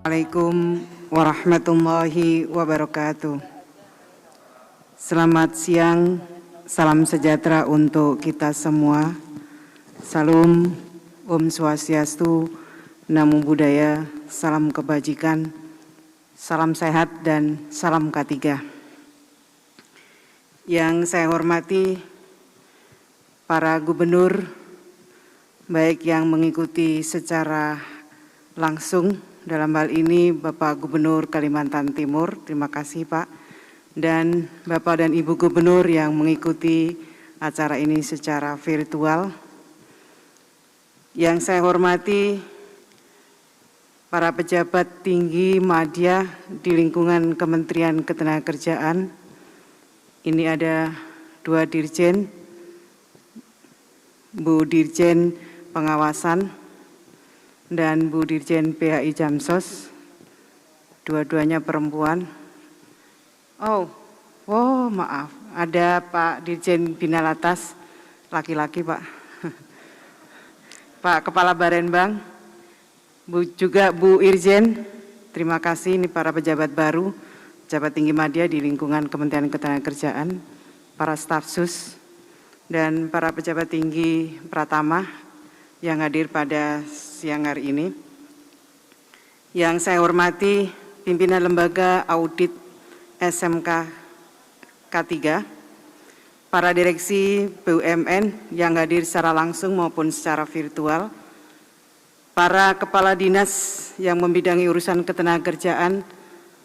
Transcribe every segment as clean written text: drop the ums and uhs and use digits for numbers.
Assalamualaikum warahmatullahi wabarakatuh. Selamat siang, salam sejahtera untuk kita semua. Salam, Om Swastiastu, Namo Buddhaya, salam kebajikan, salam sehat dan salam K3. Yang saya hormati para gubernur, baik yang mengikuti secara langsung, dalam hal ini Bapak Gubernur Kalimantan Timur, terima kasih Pak, dan Bapak dan Ibu Gubernur yang mengikuti acara ini secara virtual. Yang saya hormati para pejabat tinggi madya di lingkungan Kementerian Ketenagakerjaan. Ini ada 2 dirjen, Bu Dirjen Pengawasan dan Bu Dirjen PHI Jamsos, dua-duanya perempuan. Oh maaf, ada Pak Dirjen Bina Latas, laki-laki Pak. Pak Kepala Barenbang, juga Bu Irjen, terima kasih, ini para pejabat baru, pejabat tinggi madya di lingkungan Kementerian Ketenagakerjaan, para staf sus, dan para pejabat tinggi Pratama yang hadir pada siang hari ini. Yang saya hormati pimpinan lembaga audit SMK K3, para direksi BUMN yang hadir secara langsung maupun secara virtual, para kepala dinas yang membidangi urusan ketenagakerjaan,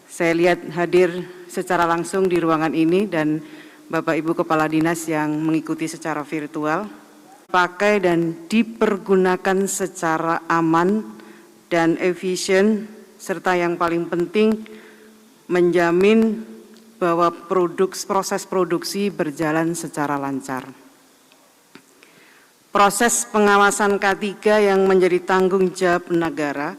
saya lihat hadir secara langsung di ruangan ini, dan Bapak Ibu Kepala Dinas yang mengikuti secara virtual, pakai dan dipergunakan secara aman dan efisien, serta yang paling penting menjamin bahwa proses produksi berjalan secara lancar. Proses pengawasan K3 yang menjadi tanggung jawab negara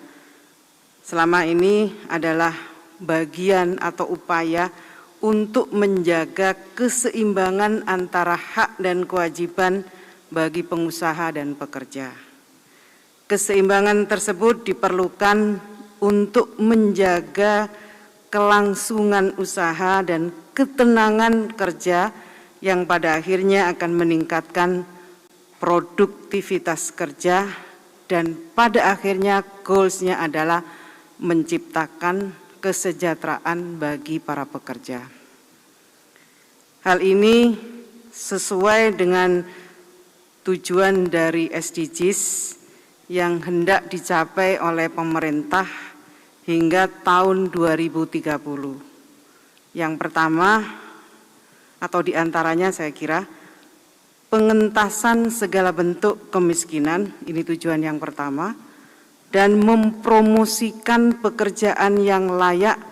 selama ini adalah bagian atau upaya untuk menjaga keseimbangan antara hak dan kewajiban bagi pengusaha dan pekerja. Keseimbangan tersebut diperlukan untuk menjaga kelangsungan usaha dan ketenangan kerja yang pada akhirnya akan meningkatkan produktivitas kerja, dan pada akhirnya goals-nya adalah menciptakan kesejahteraan bagi para pekerja. Hal ini sesuai dengan tujuan dari SDGs yang hendak dicapai oleh pemerintah hingga tahun 2030. Yang pertama atau diantaranya saya kira pengentasan segala bentuk kemiskinan, ini tujuan yang pertama, dan mempromosikan pekerjaan yang layak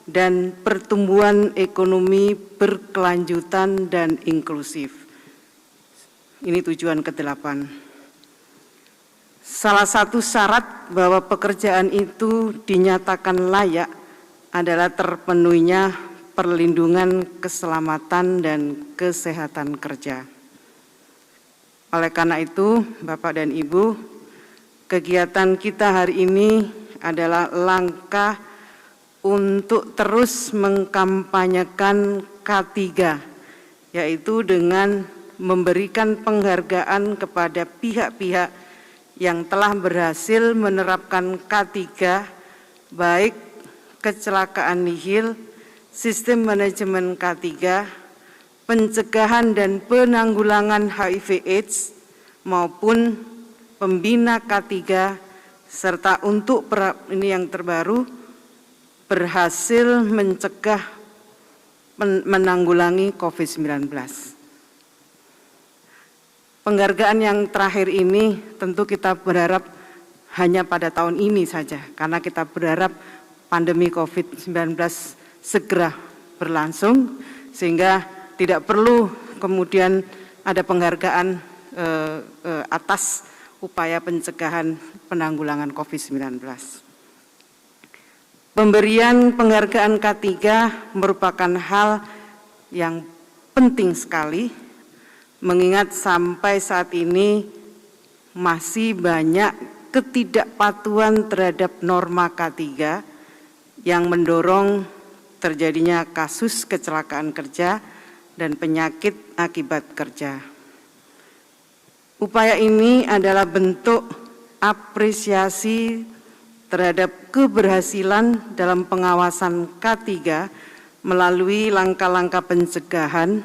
dan pertumbuhan ekonomi berkelanjutan dan inklusif. Ini tujuan ke-8. Salah satu syarat bahwa pekerjaan itu dinyatakan layak adalah terpenuhinya perlindungan keselamatan dan kesehatan kerja. Oleh karena itu, Bapak dan Ibu, kegiatan kita hari ini adalah langkah untuk terus mengkampanyekan K3, yaitu dengan memberikan penghargaan kepada pihak-pihak yang telah berhasil menerapkan K3, baik kecelakaan nihil, sistem manajemen K3, pencegahan dan penanggulangan HIV/AIDS, maupun pembina K3, serta untuk ini yang terbaru, berhasil mencegah menanggulangi COVID-19. Penghargaan yang terakhir ini tentu kita berharap hanya pada tahun ini saja, karena kita berharap pandemi COVID-19 segera berlangsung, sehingga tidak perlu kemudian ada penghargaan atas upaya pencegahan penanggulangan COVID-19. Pemberian penghargaan K3 merupakan hal yang penting sekali, mengingat sampai saat ini masih banyak ketidakpatuhan terhadap norma K3 yang mendorong terjadinya kasus kecelakaan kerja dan penyakit akibat kerja. Upaya ini adalah bentuk apresiasi terhadap keberhasilan dalam pengawasan K3 melalui langkah-langkah pencegahan,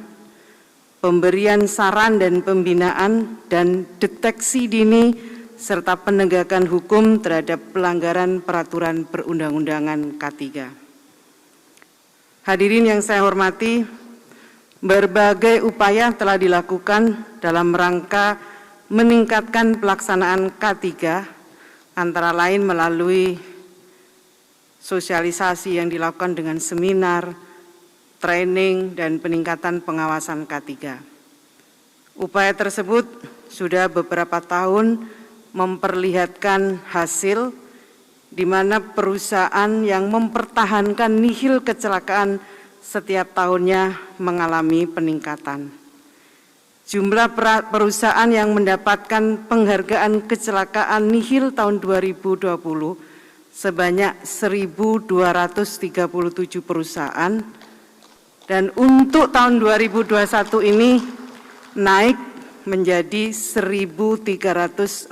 pemberian saran dan pembinaan, dan deteksi dini serta penegakan hukum terhadap pelanggaran peraturan perundang-undangan K3. Hadirin yang saya hormati, berbagai upaya telah dilakukan dalam rangka meningkatkan pelaksanaan K3, antara lain melalui sosialisasi yang dilakukan dengan seminar, training, dan peningkatan pengawasan K3. Upaya tersebut sudah beberapa tahun memperlihatkan hasil di mana perusahaan yang mempertahankan nihil kecelakaan setiap tahunnya mengalami peningkatan. Jumlah perusahaan yang mendapatkan penghargaan kecelakaan nihil tahun 2020 sebanyak 1.237 perusahaan, dan untuk tahun 2021 ini naik menjadi 1.342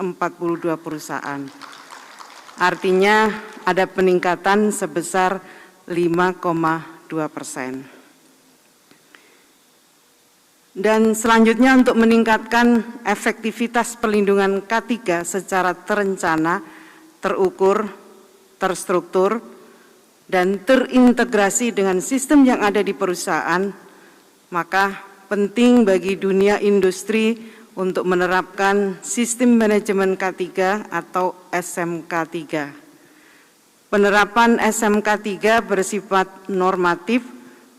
perusahaan. Artinya ada peningkatan sebesar 5,2%. Dan selanjutnya untuk meningkatkan efektivitas perlindungan K3 secara terencana, terukur, terstruktur, dan terintegrasi dengan sistem yang ada di perusahaan, maka penting bagi dunia industri untuk menerapkan sistem manajemen K3 atau SMK3. Penerapan SMK3 bersifat normatif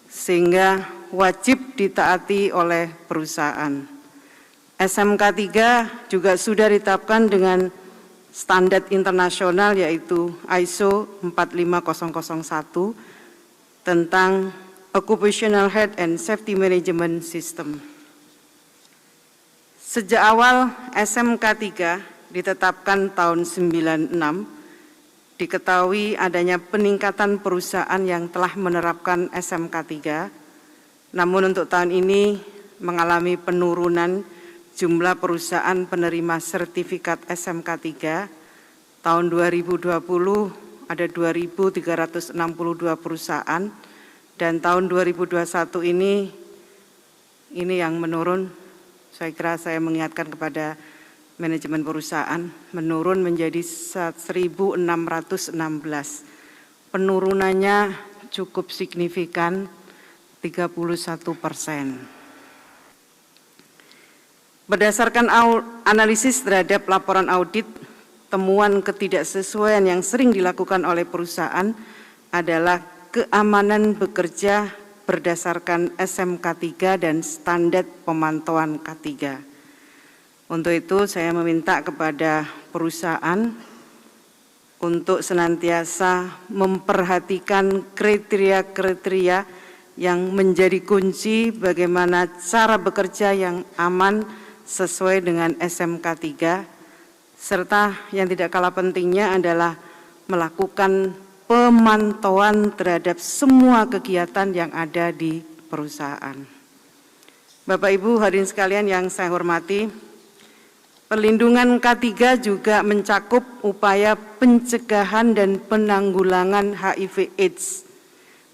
sehingga wajib ditaati oleh perusahaan. SMK3 juga sudah ditetapkan dengan standar internasional yaitu ISO 45001 tentang Occupational Health and Safety Management System. Sejak awal SMK3 ditetapkan tahun 96, diketahui adanya peningkatan perusahaan yang telah menerapkan SMK3. Namun untuk tahun ini mengalami penurunan jumlah perusahaan penerima sertifikat SMK3. Tahun 2020 ada 2.362 perusahaan, dan tahun 2021 ini yang menurun. Saya kira saya mengingatkan kepada manajemen perusahaan, menurun menjadi 1.616. Penurunannya cukup signifikan, 31%. Berdasarkan analisis terhadap laporan audit, temuan ketidaksesuaian yang sering dilakukan oleh perusahaan adalah keamanan bekerja berdasarkan SMK3 dan standar pemantauan K3. Untuk itu saya meminta kepada perusahaan untuk senantiasa memperhatikan kriteria-kriteria yang menjadi kunci bagaimana cara bekerja yang aman sesuai dengan SMK3, serta yang tidak kalah pentingnya adalah melakukan pemantauan terhadap semua kegiatan yang ada di perusahaan. Bapak Ibu hadirin sekalian yang saya hormati, perlindungan K3 juga mencakup upaya pencegahan dan penanggulangan HIV/AIDS,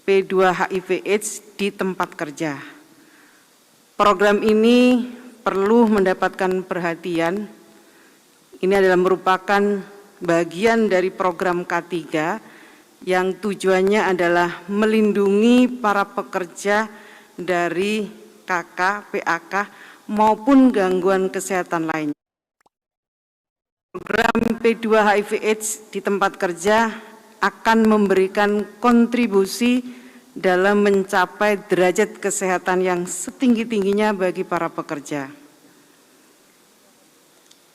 P2 HIV/AIDS di tempat kerja. Program ini perlu mendapatkan perhatian. Ini adalah merupakan bagian dari program K3 yang tujuannya adalah melindungi para pekerja dari KK, PAK maupun gangguan kesehatan lainnya. Program P2 HIV/AIDS di tempat kerja akan memberikan kontribusi dalam mencapai derajat kesehatan yang setinggi-tingginya bagi para pekerja.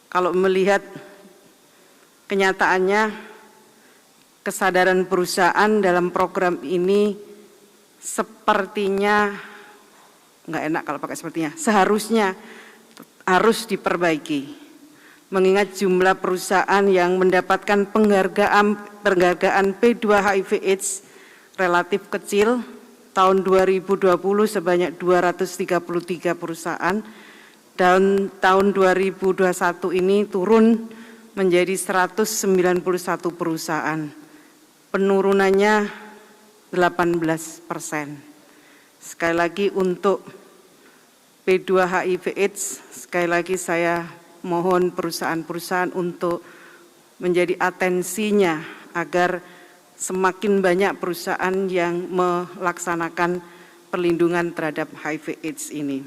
Kalau melihat kenyataannya, kesadaran perusahaan dalam program ini sepertinya, nggak enak kalau pakai sepertinya, seharusnya harus diperbaiki. mengingat jumlah perusahaan yang mendapatkan penghargaan P2 HIV/AIDS relatif kecil. Tahun 2020 sebanyak 233 perusahaan, dan tahun 2021 ini turun menjadi 191 perusahaan. Penurunannya 18%. Sekali lagi untuk P2 HIV/AIDS, sekali lagi saya mohon perusahaan-perusahaan untuk menjadi atensinya agar semakin banyak perusahaan yang melaksanakan perlindungan terhadap HIV/AIDS ini.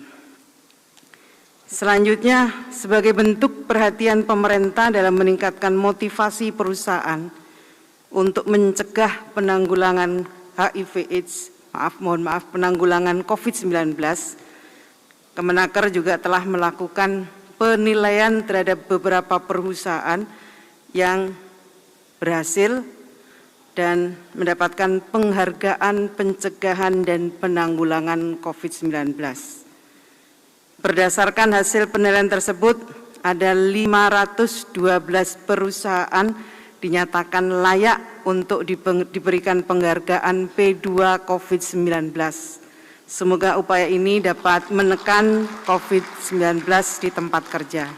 Selanjutnya, sebagai bentuk perhatian pemerintah dalam meningkatkan motivasi perusahaan untuk mencegah penanggulangan HIV/AIDS, penanggulangan COVID-19, Kemenaker juga telah melakukan penilaian terhadap beberapa perusahaan yang berhasil dan mendapatkan penghargaan pencegahan dan penanggulangan COVID-19. Berdasarkan hasil penilaian tersebut, ada 512 perusahaan dinyatakan layak untuk diberikan penghargaan P2 COVID-19. Semoga upaya ini dapat menekan COVID-19 di tempat kerja.